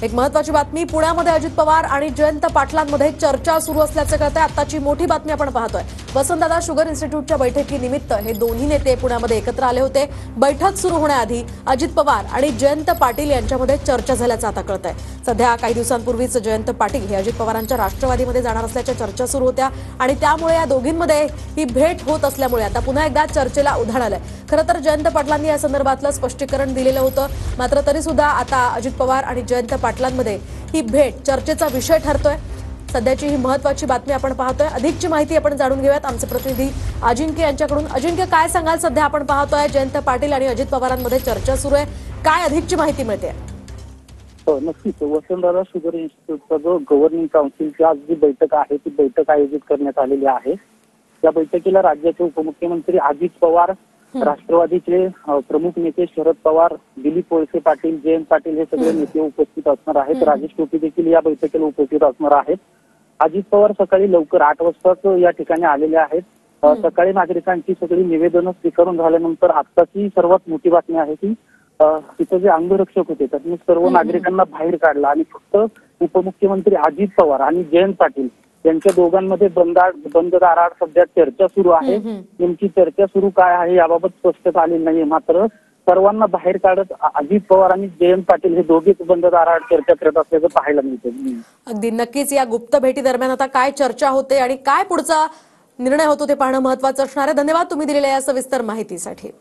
एक महत्त्वाची बातमी पुण्यामध्ये अजित पवार आणि जयंत पाटलांमध्ये चर्चा सुरू असल्याचं कळतंय। आताची मोठी बातमी आपण पाहतोय। वसंतदादा शुगर इन्स्टिट्यूटच्या बैठकीनिमित्त हे दोन्ही नेते पुण्यामध्ये एकत्र आले होते। बैठक सुरू होण्याआधी अजित पवार आणि जयंत पाटील यांच्यामध्ये चर्चा झाल्याचं आता कळतंय। सध्या काही दिवसांपूर्वीच जयंत पाटील हे अजित पवारांच्या राष्ट्रवादीमध्ये जाणार असल्याच्या चर्चा सुरू होत्या आणि त्यामुळे या दोघींमध्ये ही भेट होत असल्यामुळे आता पुन्हा एकदा चर्चेला उधाण आलंय। खरं तर जयंत पाटलांनी या संदर्भातलं स्पष्टीकरण दिलेलं होतं, मात्र तरी सुद्धा आता अजित पवार आणि जयंत पाटलांमध्ये ही भेट चर्चेचा विषय ठरतोय। सध्याची ही महत्त्वाची बातमी आपण पाहतोय। अधिकची माहिती आपण जाणून घेऊयात आमचे प्रतिनिधी अजिंक्य यांच्याकडून। अजिंक्य, काय सांगाल? सध्या आपण पाहतोय जयंत पाटील आणि अजित पवारांमध्ये चर्चा सुरू आहे, काय अधिकची माहिती मिळते? हो, नक्कीच वसंतदादा शुगर इन्स्टिट्यूटचा जो गव्हर्निंग काउन्सिलची आज जी बैठक आहे ती बैठक आयोजित करण्यात आलेली आहे। या बैठकीला राज्याचे उपमुख्यमंत्री अजित पवार, राष्ट्रवादीचे प्रमुख नेते शरद पवार, दिलीप वळसे पाटील, जयंत पाटील हे सगळे नेते उपस्थित असणार आहेत। राजेश टोपे देखील या बैठकीला उपस्थित असणार आहेत। अजित पवार सकाळी लवकर 8 वाजताच या ठिकाणी आलेले आहेत। सकाळी नागरिकांची सगळी निवेदनं स्वीकारून झाल्यानंतर आत्ताची सर्वात मोठी बातमी आहे की तिथे जे अंगरक्षक होते त्यांनी सर्व नागरिकांना बाहेर काढलं आणि फक्त उपमुख्यमंत्री अजित पवार आणि जयंत पाटील यांच्या दोघांमध्ये बंद दाराआड सध्या चर्चा सुरू आहे। नेमकी चर्चा सुरू काय आहे याबाबत स्पष्टता आलेली नाहीये, मात्र सर्वांना बाहेर काढत अजित पवार आणि जयंत पाटील हे दोघेच बंद दाराआड चर्चा करत असल्याचं पाहायला मिळतं। अगदी नक्कीच या गुप्त भेटी दरम्यान आता काय चर्चा होते आणि काय पुढचा निर्णय होतो ते पाहणं महत्त्वाचं असणार आहे। धन्यवाद तुम्ही दिलेल्या या सविस्तर माहितीसाठी।